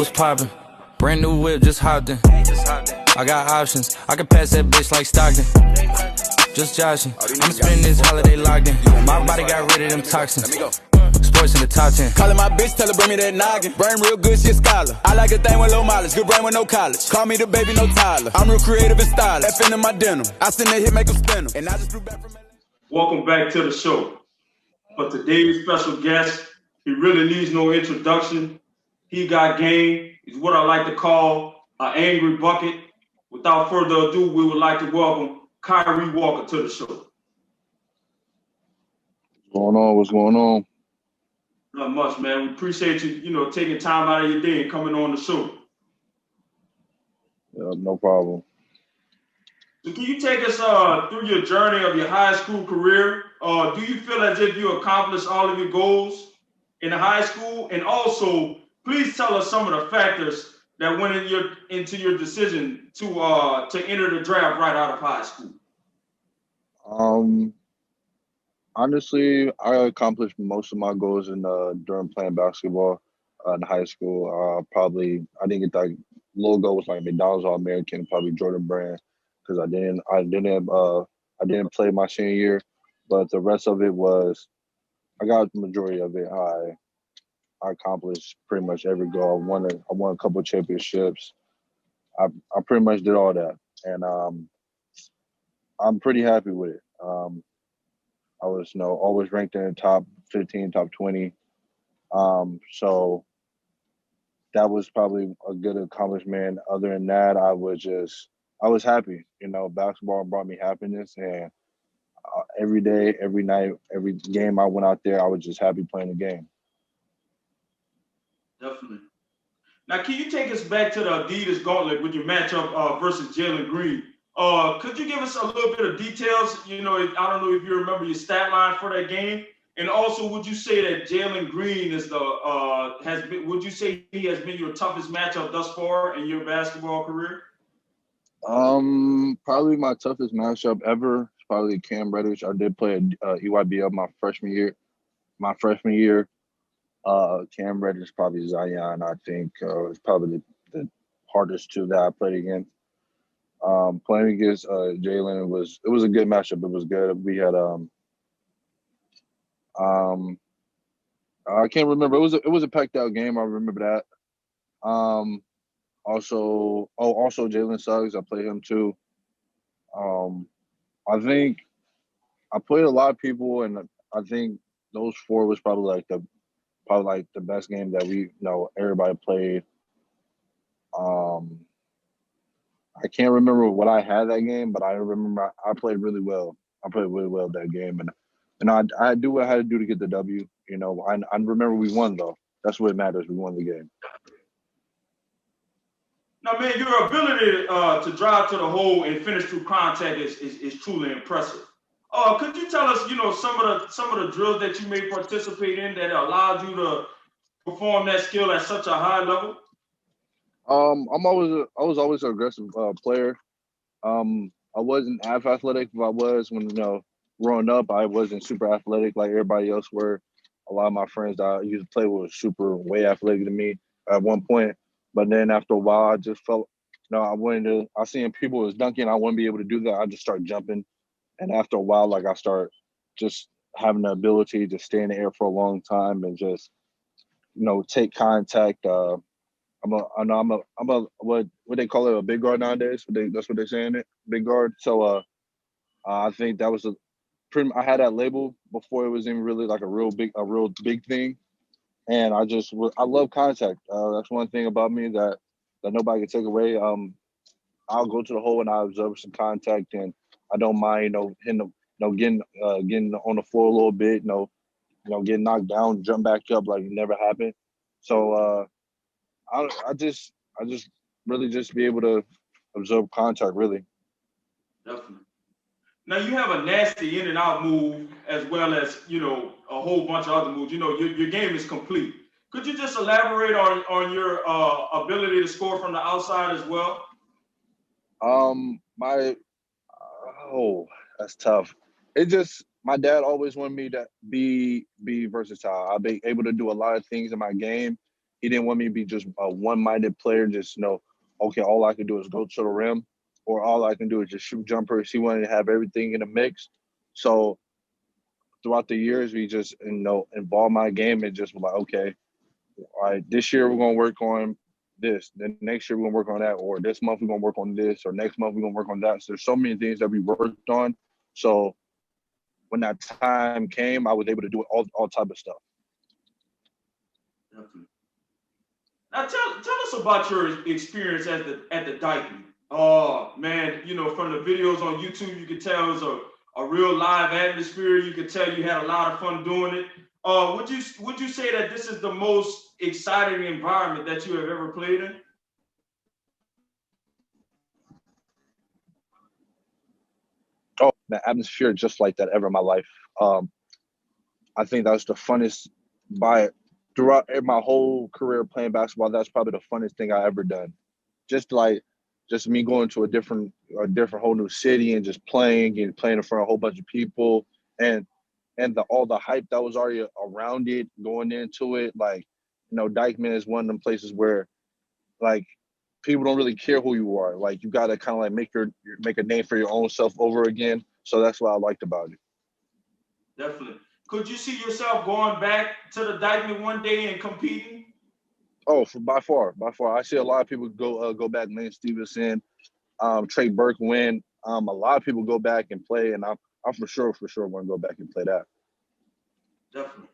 What's poppin'? Brand new whip, just hopped in. I got options, I can pass that bitch like Stockton. Just joshing, I'm spending this holiday locked in. My body got rid of them toxins. Sports in the top 10. Callin' my bitch, tell her bring me that noggin. Brain real good, she a scholar. I like a thing with low mileage, good brain with no college. Call me the baby, no Tyler. I'm real creative and stylish. F in my denim. I send that hit, make them spin 'em. And I just flew back from LA. Welcome back to the show. For today's special guest, he really needs no introduction. He got game. He's what I like to call an angry bucket. Without further ado, we would like to welcome Kyrie Walker to the show. What's going on? Not much, man. We appreciate you, taking time out of your day and coming on the show. Yeah, no problem. So can you take us through your journey of your high school career? Do you feel as if you accomplished all of your goals in high school? And also, please tell us some of the factors that went into your decision to enter the draft right out of high school. Honestly, I accomplished most of my goals during playing basketball in high school. I didn't get that logo was like McDonald's All American, probably Jordan Brand, because I didn't play my senior year, but the rest of it was I got the majority of it. I accomplished pretty much every goal. I won a couple of championships. I pretty much did all that, and I'm pretty happy with it. I was always ranked in the top 15, top 20. So that was probably a good accomplishment. Other than that, I was happy. Basketball brought me happiness, and every day, every night, every game I went out there, I was just happy playing the game. Definitely. Now, can you take us back to the Adidas Gauntlet with your matchup versus Jalen Green? Could you give us a little bit of details? I don't know if you remember your stat line for that game. And also, would you say that Jalen Green would you say he has been your toughest matchup thus far in your basketball career? Probably my toughest matchup ever is probably Cam Reddish. I did play EYBL my freshman year. Cam Reddish, probably Zion, I think, is probably the hardest two that I played against. Playing against Jalen was a good matchup. It was good. We had I can't remember. It was a packed out game. I remember that. Also Jalen Suggs. I played him too. I think I played a lot of people, and I think those four was probably the best game that everybody played. I can't remember what I had that game, but I remember I played really well. I played really well that game, and I do what I had to do to get the W. I remember we won though. That's what matters. We won the game. Now, man, your ability to drive to the hole and finish through contact is truly impressive. Could you tell us, some of the drills that you may participate in that allowed you to perform that skill at such a high level? I was always an aggressive player. I wasn't half athletic, but I was when growing up. I wasn't super athletic like everybody else were. A lot of my friends that I used to play with were super way athletic than me at one point. But then after a while, I just felt, I seen people was dunking. I wouldn't be able to do that. I just start jumping. And after a while, I start just having the ability to stay in the air for a long time and just, take contact. I'm a what they call it, a big guard nowadays. That's what they're saying it, big guard. So I think that was I had that label before it was even really like a real big thing. And I love contact. That's one thing about me that nobody can take away. I'll go to the hole and I observe some contact, and I don't mind, hitting, getting on the floor a little bit, getting knocked down, jump back up like it never happened. So I just really just be able to absorb contact, really. Definitely. Now you have a nasty in and out move as well as a whole bunch of other moves. Your game is complete. Could you just elaborate on your ability to score from the outside as well? That's tough. My dad always wanted me to be versatile. I'll be able to do a lot of things in my game, He didn't want me to be just a one-minded player, just okay, all I can do is go to the rim, or all I can do is just shoot jumpers. He wanted to have everything in a mix. So throughout the years, we just involved my game and just was like, okay, all right, this year we're gonna work on this. Then next year we're gonna work on that, or this month we're gonna work on this, or next month we're gonna work on that. So there's so many things that we worked on. So when that time came, I was able to do all type of stuff. Definitely. Now tell us about your experience at the Dyke. Oh man, from the videos on YouTube, you could tell it was a real live atmosphere. You could tell you had a lot of fun doing it. Would you say that this is the most exciting environment that you have ever played in? Oh, the atmosphere just like that ever in my life. I think that was the funnest throughout my whole career playing basketball. That's probably the funnest thing I ever done. Just me going to a different whole new city and just playing in front of a whole bunch of people and all the hype that was already around it going into it. Like, Dykeman is one of them places where like people don't really care who you are. Like, you gotta kind of like make a name for your own self over again. So that's what I liked about it. Definitely. Could you see yourself going back to the Dykeman one day and competing? Oh, by far. I see a lot of people go back. Lane Stevenson, Trey Burke win. A lot of people go back and play, and I'm for sure want to go back and play that. Definitely.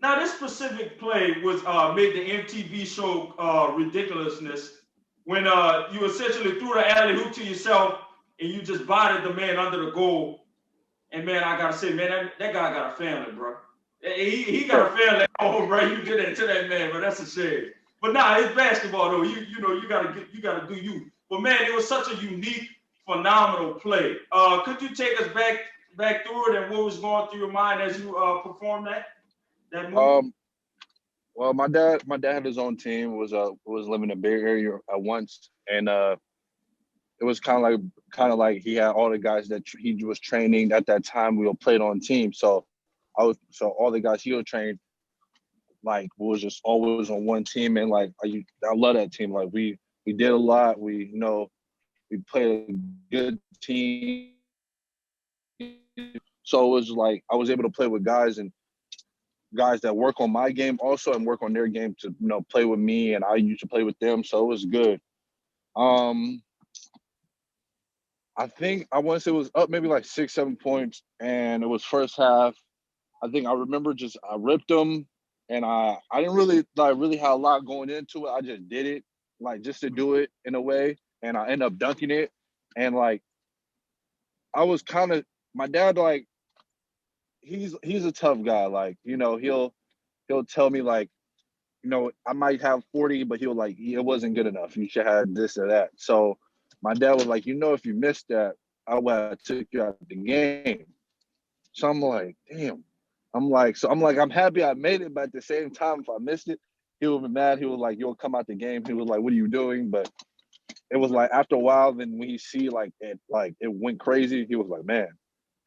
Now, this specific play was made the MTV show Ridiculousness when you essentially threw the alley hoop to yourself and you just bodied the man under the goal. And man, I gotta say, man, that guy got a family, bro. He got a family at home, bro. You did that to that man, but that's a shame. But nah, it's basketball though. You gotta do you. But man, it was such a unique, phenomenal play. Could you take us back through it and what was going through your mind as you performed that move? Well, my dad had his own team. Was living in the Bay Area at once, and it was kind of like he had all the guys that he was training at that time. We all played on team, so all the guys he was trained like was just always on one team, and like I love that team. Like we did a lot. We played a good team, so it was like I was able to play with guys that work on my game also and work on their game to play with me, and I used to play with them, so it was good. I think I want to say it was up maybe like 6-7 points, and it was first half. I think I remember I ripped them, and I didn't really have a lot going into it. I just did it like just to do it in a way, and I ended up dunking it. And like I was kind of my dad, like he's a tough guy. Like he'll tell me like I might have 40, but he'll like it wasn't good enough. You should have this or that. So my dad was like, if you missed that, I would have took you out of the game. So I'm like, damn. I'm happy I made it, but at the same time, if I missed it, he would be mad. He was like, you'll come out the game. He was like, what are you doing? But it was like after a while, then when he see it went crazy, he was like, man.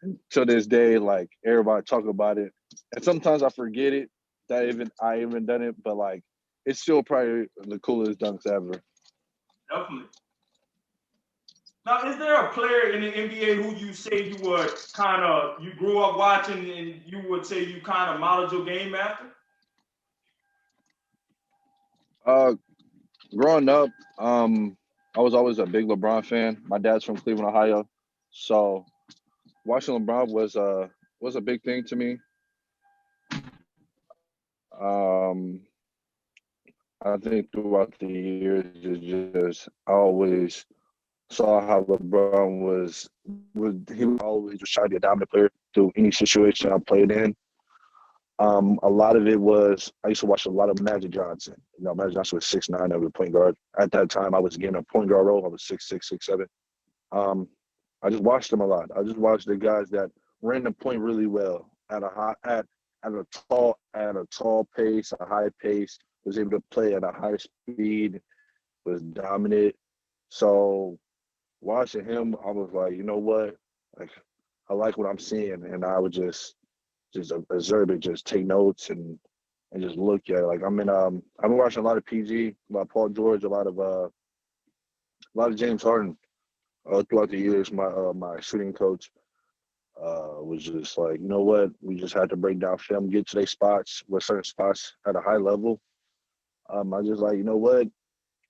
And to this day, like everybody talk about it. And sometimes I forget it that I even done it, but like it's still probably the coolest dunks ever. Definitely. Now, is there a player in the NBA who you say you grew up watching and you would say you kind of modeled your game after? Growing up, I was always a big LeBron fan. My dad's from Cleveland, Ohio, so watching LeBron was a big thing to me. I think throughout the years, I always saw how LeBron he was always just trying to be a dominant player through any situation I played in. A lot of it was I used to watch a lot of Magic Johnson. Magic Johnson was 6'9", I was a point guard. At that time, I was getting a point guard role. I was 6'6", 6'7". I just watched them a lot. I just watched the guys that ran the point really well at a tall pace, a high pace, was able to play at a high speed, was dominant. So watching him, I was like, you know what? Like, I like what I'm seeing, and I would just observe it, just take notes and and just look at it. Like I've been watching a lot of PG, a lot of Paul George, a lot of James Harden throughout the years. My shooting coach was just like, you know what, we just had to break down film, get to their spots, with certain spots at a high level. I just like, you know what,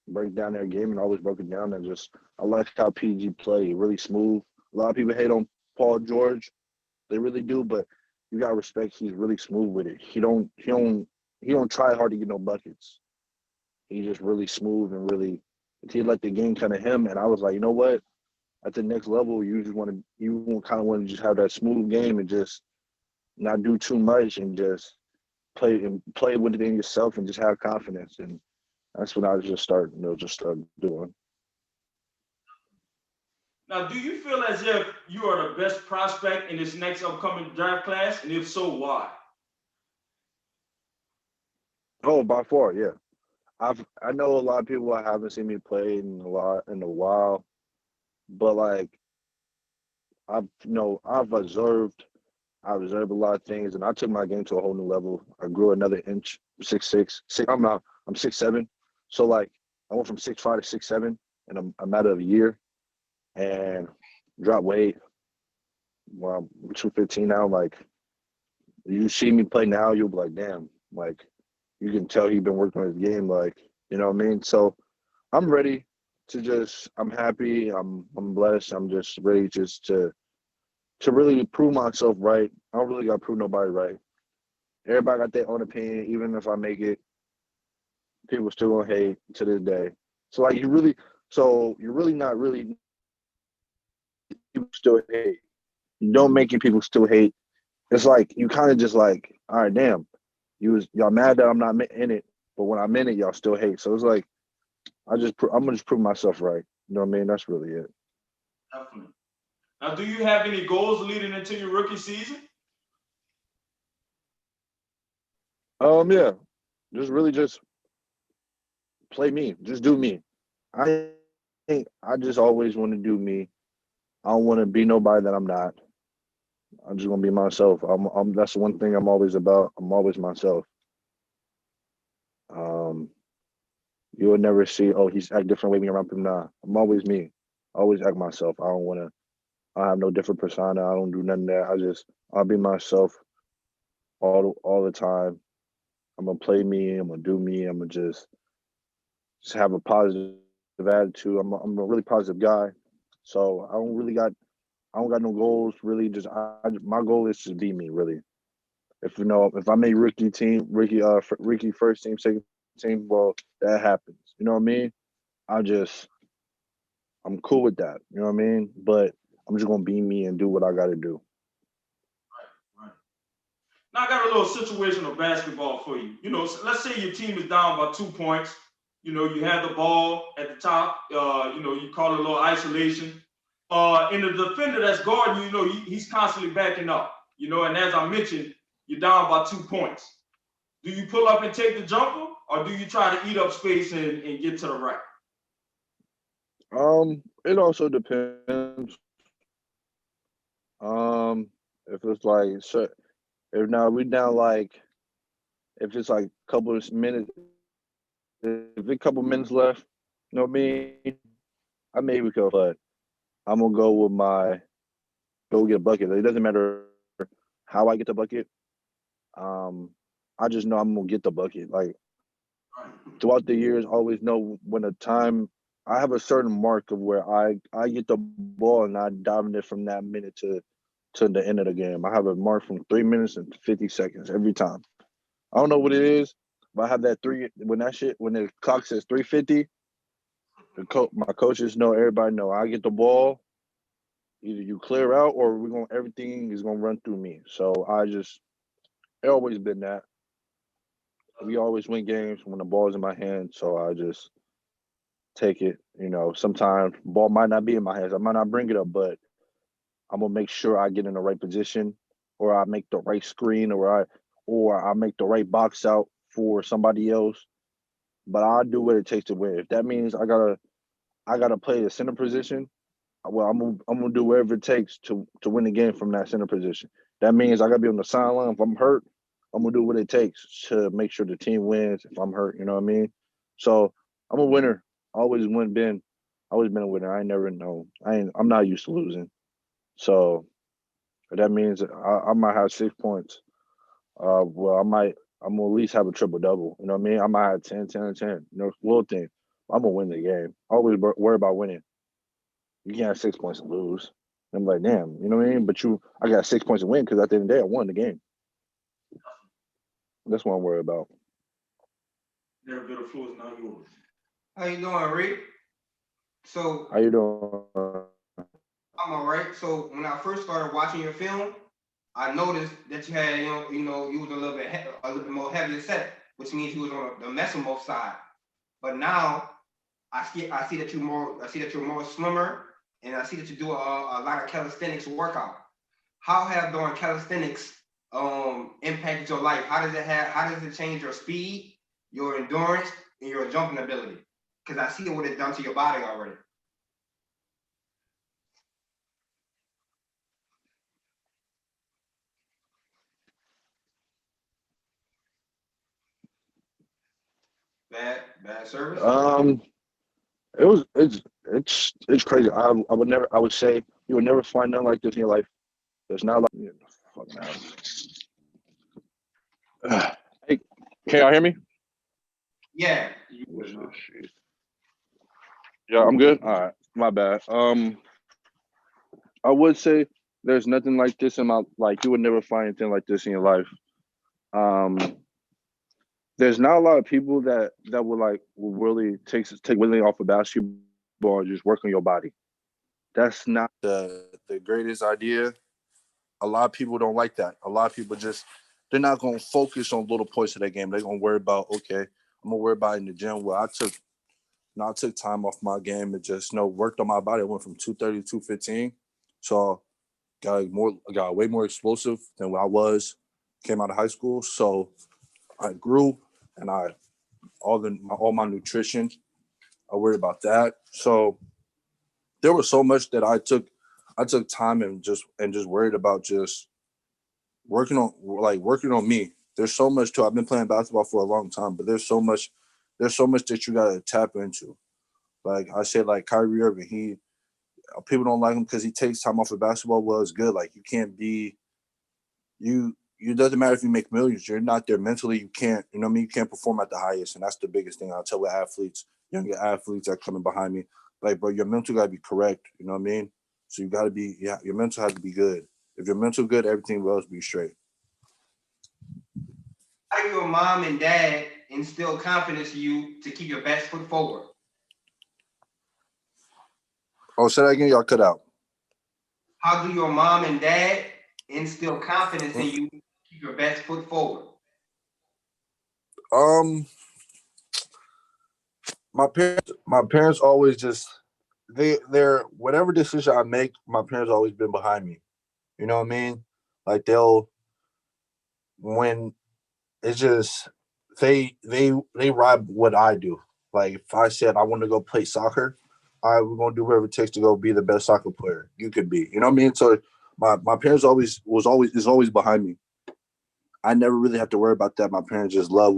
break down their game, and always broke it down. And just I like how PG play, really smooth. A lot of people hate on Paul George, they really do, but you gotta respect he's really smooth with it. He don't try hard to get no buckets. He's just really smooth and really he let the game kind of him. And I was like, you know what? At the next level, you kind of want to just have that smooth game and just not do too much and just play with it in yourself and just have confidence. And that's when I was just start doing. Now, do you feel as if you are the best prospect in this next upcoming draft class? And if so, why? Oh, by far, yeah. I know a lot of people haven't seen me play in a while, but like I've observed a lot of things, and I took my game to a whole new level. I grew another inch, 6'6". I'm 6'7". So like I went from 6'5" to 6'7" in a matter of a year, and dropped weight. Well, I'm 215 now. Like you see me play now, you'll be like, damn, like you can tell he's been working on his game, like, you know what I mean? So I'm ready I'm happy, I'm blessed, I'm just ready just to really prove myself right. I don't really gotta prove nobody right. Everybody got their own opinion, even if I make it, people still gonna hate to this day. So like you're really not really people still hate. You don't make it, people still hate. It's like you kind of just like, all right, damn, y'all mad that I'm not in it, but when I'm in it, y'all still hate. So it's like I'm gonna just prove myself right. You know what I mean? That's really it. Definitely. Now, do you have any goals leading into your rookie season? Yeah, just play me, just do me. I think I just always want to do me. I don't want to be nobody that I'm not. I'm just gonna be myself. That's the one thing I'm always about. I'm always myself. Um, you will never see, oh, he's act different way me around people. Nah, I'm always me. I always act myself. I have no different persona. I don't do nothing there. I'll be myself all the time. I'm gonna play me. I'm gonna do me. I'm gonna just have a positive attitude. I'm a really positive guy. So I don't got no goals really. My goal is to be me really. If I make Ricky first team, second team, well, that happens. You know what I mean? I just I'm cool with that. You know what I mean? But I'm just gonna be me and do what I gotta do. Right. Now I got a little situational basketball for you. Let's say your team is down by 2 points. You have the ball at the top. You call it a little isolation. And the defender that's guarding he's constantly backing up. And as I mentioned, you're down by 2 points. Do you pull up and take the jumper, or do you try to eat up space and get to the rack? It also depends. If it's like if now we down like if it's like a couple of minutes, if a couple minutes left, you know what I mean? I maybe go, but I'm gonna go get a bucket. It doesn't matter how I get the bucket. I just know I'm gonna get the bucket. Like throughout the years, I always know when I have a certain mark of where I get the ball and I dominate from that minute to the end of the game. I have a mark from 3 minutes and 50 seconds every time. I don't know what it is, but I have that when the clock says 3:50. My coaches know, everybody know. I get the ball, either you clear out or everything is gonna run through me. So it's always been that. We always win games when the ball's in my hand, so I just take it. Sometimes ball might not be in my hands. I might not bring it up, but I'm gonna make sure I get in the right position, or I make the right screen, or I make the right box out for somebody else. But I'll do what it takes to win. If that means I gotta play the center position, well, I'm gonna do whatever it takes to win the game from that center position. That means I gotta be on the sideline if I'm hurt, I'm gonna do what it takes to make sure the team wins. If I'm hurt, you know what I mean. So I'm a winner. Always been a winner. I ain't never know. I'm not used to losing. So that means I might have 6 points. Well, I'm gonna at least have a triple double. You know what I mean? I might have 10, 10, and 10. You know, little thing. I'm gonna win the game. Always worry about winning. You can't have 6 points and lose. I'm like, damn, you know what I mean? But I got 6 points to win because at the end of the day, I won the game. That's what I'm worried about. Never been a floor is not yours. How you doing, Rick? So How you doing? I'm all right. So when I first started watching your film, I noticed that you had, you was a little bit more heavily set, which means you was on the mesomorph side. But now I see that you're more slimmer, and I see that you do a lot of calisthenics workout. How have doing calisthenics impacted your life? How does it change your speed, your endurance, and your jumping ability? Because I see what it's done to your body already. Bad service. It's crazy. I would say you would never find nothing like this in your life. There's not like fuck now. Hey, can y'all hear me? Yeah. Yeah, I'm good. All right, my bad. I would say there's nothing like this in my you would never find anything like this in your life. There's not a lot of people that will really take willing off of basketball and just work on your body. That's not the greatest idea. A lot of people don't like that. A lot of people they're not gonna focus on little points of that game. They're gonna worry about, okay, I'm gonna worry about it in the gym. Well, I took time off my game and just worked on my body. I went from 230 to 215. So got way more explosive than what I was, came out of high school. So I grew and all my nutrition, I worried about that. So there was so much that I took time and just worried about just working on me. There's so much too. I've been playing basketball for a long time, but there's so much that you gotta tap into. Like I said, like Kyrie Irving, people don't like him because he takes time off of basketball. Well, it's good. Like you can't be you. It doesn't matter if you make millions. You're not there mentally. You can't. You know what I mean? You can't perform at the highest, and that's the biggest thing I'll tell with athletes, younger athletes that are coming behind me. Like, bro, your mental gotta be correct. You know what I mean? So you gotta be. Yeah, your mental has to be good. If your mental good, everything else be straight. How do your mom and dad instill confidence in you to keep your best foot forward? Oh, say that again. Y'all cut out. How do your mom and dad instill confidence in you to keep your best foot forward? My parents always just they're whatever decision I make, my parents always been behind me. You know what I mean? Like when it's just they ride what I do. Like if I said I want to go play soccer, all right, we're gonna do whatever it takes to go be the best soccer player you could be. You know what I mean? So my parents is always behind me. I never really have to worry about that. My parents just love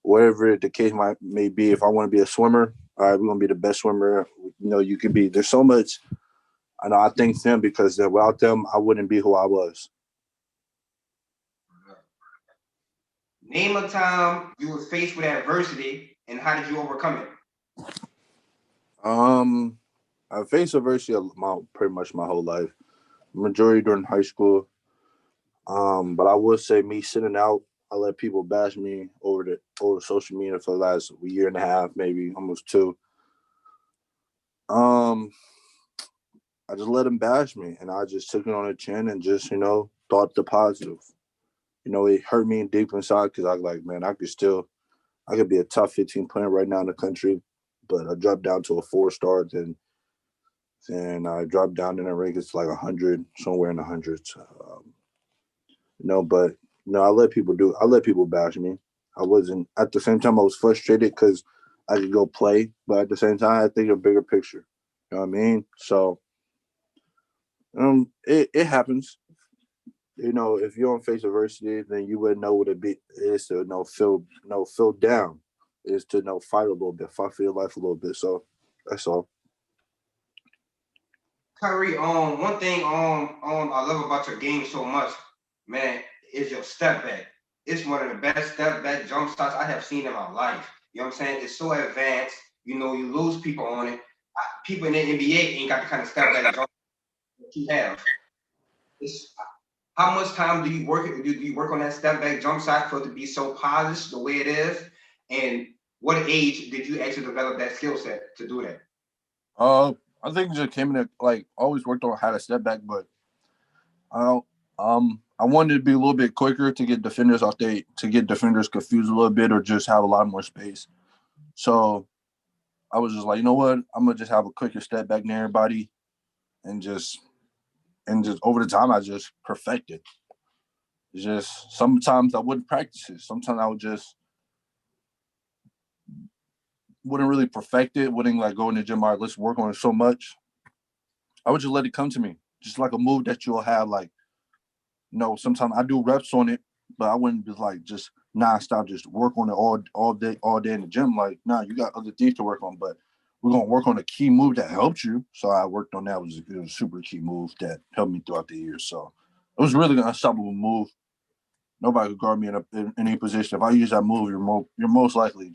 whatever the case may be. If I want to be a swimmer, all right, we're gonna be the best swimmer you can be. There's so much. I know. I thank them because without them, I wouldn't be who I was. Name a time you were faced with adversity and how did you overcome it? I faced adversity pretty much my whole life. Majority during high school. But I would say me sitting out, I let people bash me over social media for the last year and a half, maybe almost two. I just let them bash me, and I just took it on the chin and just thought the positive. It hurt me deep inside because I was like, man, I could be a top 15 player right now in the country, but I dropped down to a 4-star, then I dropped down in the rank. It's like 100, somewhere in the hundreds. But I let people bash me. I wasn't, at the same time, I was frustrated because I could go play, but at the same time, I had to think of a bigger picture. You know what I mean? So, it happens. if you don't face adversity, then you wouldn't know what it is to feel down, is to fight a little bit, fight for your life a little bit. So that's all. Kyrie, one thing I love about your game so much, man, is your step back. It's one of the best step back jump shots I have seen in my life. You know what I'm saying? It's so advanced. You lose people on it. People in the NBA ain't got the kind of step back jump that you have. How much time do you work? Do you work on that step back jump shot for it to be so polished the way it is? And what age did you actually develop that skill set to do that? I think it just came in always worked on how to step back, but I wanted to be a little bit quicker to get defenders confused a little bit or just have a lot more space. So I was just like, you know what? I'm gonna just have a quicker step back than everybody, and just over the time I just perfected. It's just sometimes I wouldn't practice it. Sometimes I wouldn't really perfect it. Wouldn't go in the gym. All right, let's work on it so much. I would just let it come to me, just like a move that you'll have. Sometimes I do reps on it, but I wouldn't be just nonstop, just work on it all day in the gym. You got other things to work on, but we're gonna work on a key move that helped you. So I worked on that. It was a super key move that helped me throughout the years. So it was really an unstoppable move. Nobody could guard me in any position. If I use that move, you're most likely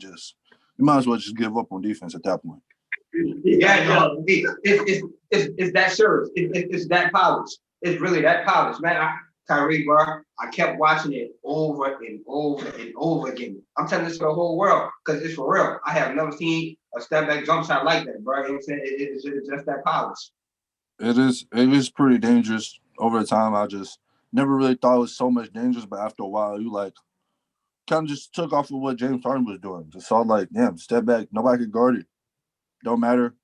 you might as well just give up on defense at that point. Yeah. It's that serious. It's that polished. It's really that polished, man. Kyrie, bro, I kept watching it over and over and over again. I'm telling this to the whole world because it's for real. I have never seen a step back jump shot like that, bro. You know what I'm saying? It's just that polished. It is pretty dangerous. Over the time, I just never really thought it was so much dangerous, but after a while, you kind of just took off of what James Harden was doing. Just saw damn, step back, nobody could guard it. Don't matter.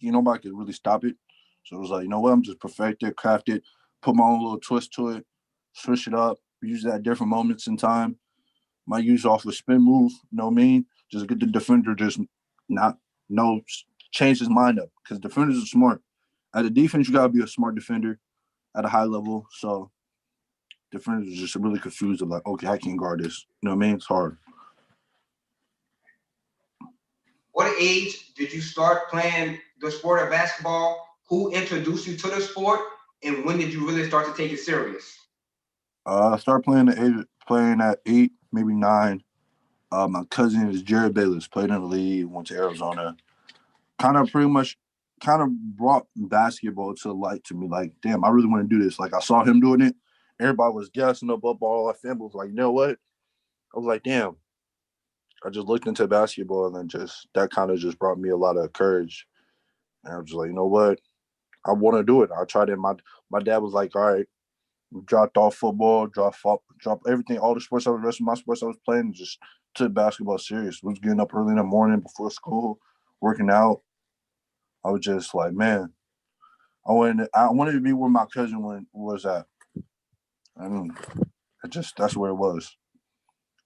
Nobody could really stop it. So it was you know what? I'm just perfect it, craft it, put my own little twist to it, switch it up, use it at different moments in time. Might use off a spin move, you know what I mean? Just get the defender change his mind up because defenders are smart. At the defense, you got to be a smart defender at a high level. So defenders are just really confused of okay, I can't guard this. You know what I mean? It's hard. What age did you start playing the sport of basketball? Who introduced you to the sport? And when did you really start to take it serious? I started playing at 8, maybe 9. My cousin is Jared Bayless, played in the league, went to Arizona. Kind of brought basketball to light to me. Damn, I really want to do this. I saw him doing it. Everybody was gassing up all our family was like, you know what? I was like, damn. I just looked into basketball and then that kind of just brought me a lot of courage. And I was just like, you know what? I want to do it. I tried it. My dad was like, all right, dropped off football, dropped everything, all the rest of my sports I was playing, just took basketball serious. Was getting up early in the morning before school, working out. I was just like, man, I wanted to be where my cousin was at. And that's where it was.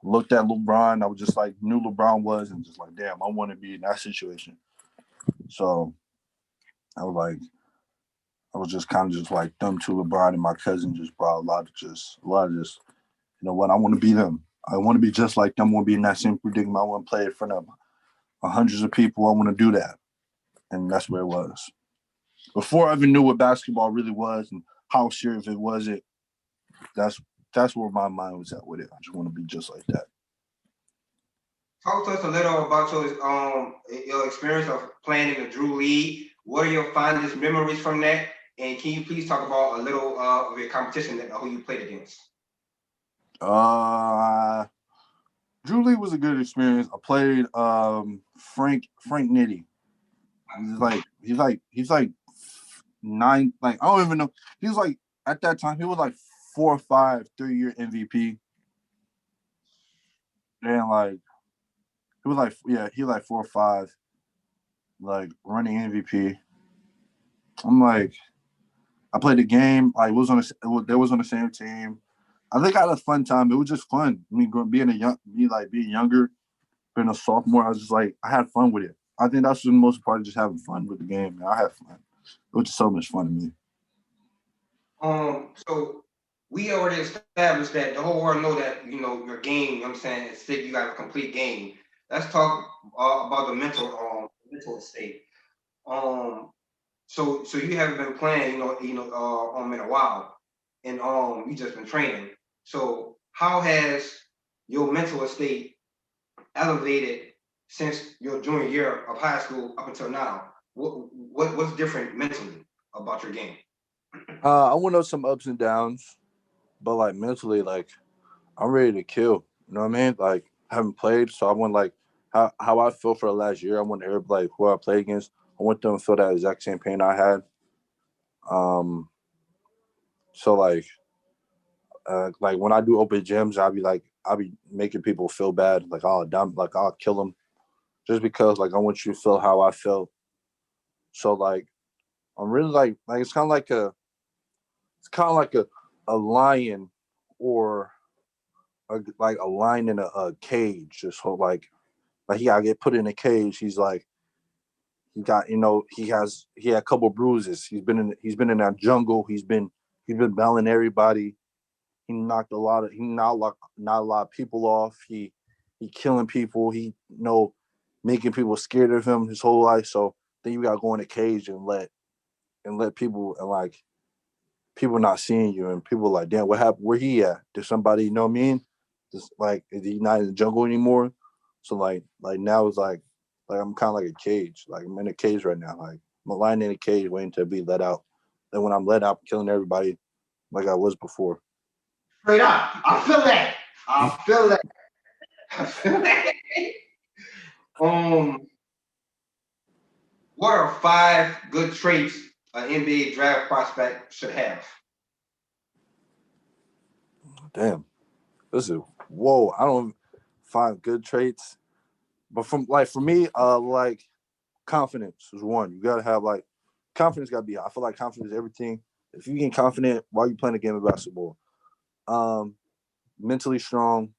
Looked at LeBron, I was just knew LeBron was, and just damn, I want to be in that situation. So I was just kind of just dumb to LeBron, and my cousin just brought a lot of you know what, I want to be them. I want to be just like them. I want to be in that same predicament. I want to play in front of hundreds of people. I want to do that. And that's where it was. Before I even knew what basketball really was and how serious it was, that's where my mind was at with it. I just want to be just like that. Talk to us a little about your experience of playing in the DLeague. What are your fondest memories from that? And can you please talk about a little of your competition who you played against? DLeague was a good experience. I played Frank Nitti. He's like 9. I don't even know. He was at that time he was 4 or 5 3-year MVP. And he was he 4 or 5 running MVP. I'm I played the game. They was on the same team. I think I had a fun time. It was just fun. Being younger, being a sophomore, I was just I had fun with it. I think that's the most part of just having fun with the game. I had fun. It was just so much fun to me. So we already established that the whole world know that, you know, your game, you know what I'm saying, is sick, you got a complete game. Let's talk about the mental state. So you haven't been playing, in a while, and you just been training. So how has your mental state elevated since your junior year of high school up until now? What's different mentally about your game? I went up some ups and downs, but like mentally, like I'm ready to kill. You know what I mean? Like I haven't played, so I went like how I feel for the last year. I want everybody like, who I played against. I want them to feel that exact same pain I had. Um, so like when I do open gyms, I'll be making people feel bad. Like I'll kill them just because like I want you to feel how I felt. So like I'm really like it's kind of like a lion or like a lion in a cage. Just so like he gotta get put in a cage. He's like he got he had a couple bruises. He's been in that jungle. He's been battling everybody. He knocked a lot of people off. He killing people. He making people scared of him his whole life. So then you gotta go in a cage and let people and like people not seeing you and people like, damn, what happened? Where he at? Did somebody, you know what I mean? Just like, is he not in the jungle anymore? So like now it's like I'm kind of like a cage. Like I'm in a cage right now. Like I'm lying in a cage waiting to be let out. Then when I'm let out, I'm killing everybody like I was before. Straight up. I feel that. I feel that. I feel that. Um, what are 5 good traits an NBA draft prospect should have? Damn, this is whoa. I don't find good traits, but from like for me, like confidence is one. You gotta have like confidence. Gotta be. I feel like confidence is everything. If you get confident while you playing a game of basketball, um, mentally strong.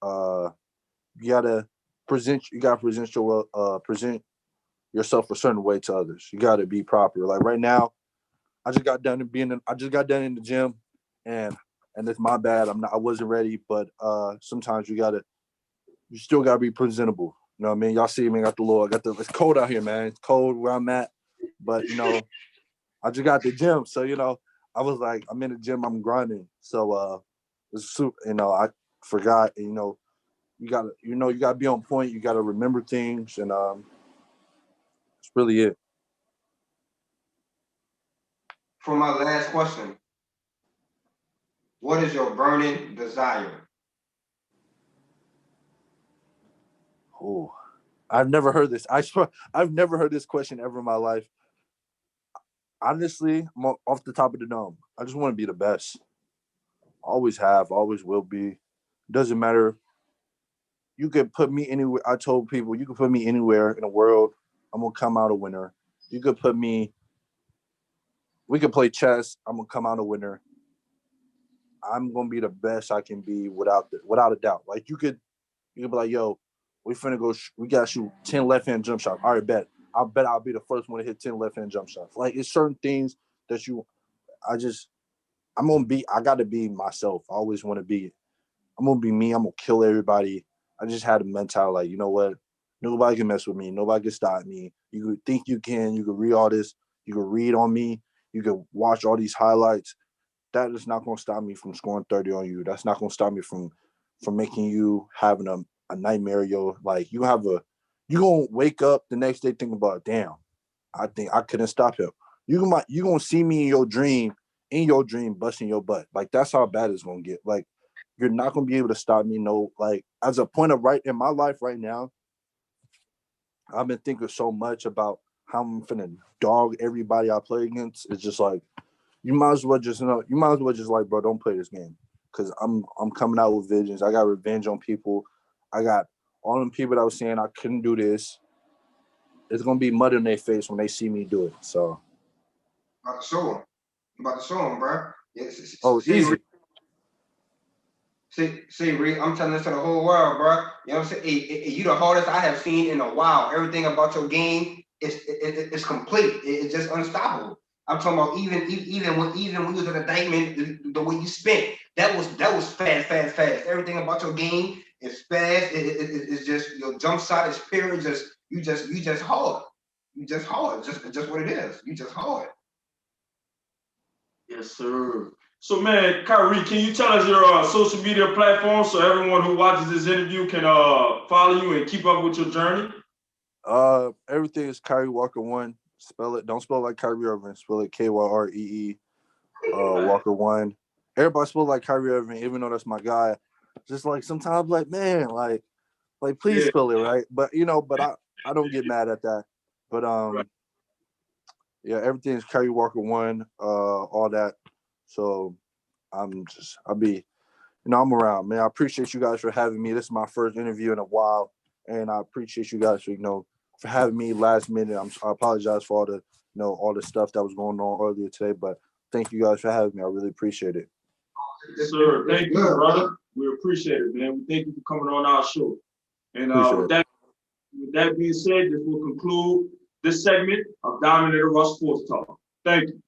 Uh, you gotta present yourself a certain way to others. You gotta be proper. Like right now, I just got done in the gym, and it's my bad. I wasn't ready, but sometimes you still gotta be presentable. You know what I mean? Y'all see me, it's cold out here, man. It's cold where I'm at, but I just got the gym, so I was like, I'm in the gym, I'm grinding. So I forgot, you gotta be on point, you gotta remember things, and it's really it. For my last question, what is your burning desire? Oh, I've never heard this. I swear, I've never heard this question ever in my life. Honestly, off the top of the dome, I just want to be the best. Always have, always will be. Doesn't matter. You could put me anywhere. I told people you could put me anywhere in the world. I'm gonna come out a winner. You could put me. We could play chess. I'm gonna come out a winner. I'm gonna be the best I can be without a doubt. Like you could be like, yo, we finna go. We gotta shoot 10 left hand jump shots. All right, bet. I bet I'll be the first one to hit 10 left hand jump shots. Like it's certain things that I just, I'm gonna be. I gotta be myself. I always want to be. I'm gonna be me. I'm gonna kill everybody. I just had a mentality like, you know what? Nobody can mess with me. Nobody can stop me. You could think you can. You could read all this. You could read on me. You could watch all these highlights. That is not gonna stop me from scoring 30 on you. That's not gonna stop me from making you having a nightmare. Yo, like you gonna wake up the next day thinking about, damn, I think I couldn't stop him. You gonna see me in your dream, busting your butt. Like that's how bad it's gonna get. Like you're not gonna be able to stop me. No, like as a point of right in my life right now, I've been thinking so much about how I'm finna dog everybody I play against. It's just like you might as well just like, bro, don't play this game. Cause I'm coming out with visions. I got revenge on people. I got all them people that was saying I couldn't do this. It's gonna be mud in their face when they see me do it. So About to show him. I'm about to show him, bro. Yeah, easy. Reed, I'm telling this to the whole world, bro. You know what I'm saying? You the hardest I have seen in a while. Everything about your game is complete. It's just unstoppable. I'm talking about even when you was at a diamond, the way you spent, that was fast. Everything about your game is fast. It's just your jump shot is pure. You just hard. You just hard. Just what it is. You just hard. Yes, sir. So, man, Kyrie, can you tell us your social media platforms so everyone who watches this interview can follow you and keep up with your journey? Everything is Kyrie Walker 1. Spell it. Don't spell it like Kyrie Irving. Spell it Kyree. Walker 1. Everybody spell it like Kyrie Irving, even though that's my guy. Just like sometimes, like, man, like please spell it right. But I don't get mad at that. But yeah, everything is Kyrie Walker 1. All that. So I'm around, man. I appreciate you guys for having me. This is my first interview in a while, and I appreciate you guys for having me last minute. I apologize for all the stuff that was going on earlier today, but thank you guys for having me. I really appreciate it. Yes, sir. Thank you, brother. We appreciate it, man. We thank you for coming on our show. And with that being said, this will conclude this segment of Dominator Rush Sports Talk. Thank you.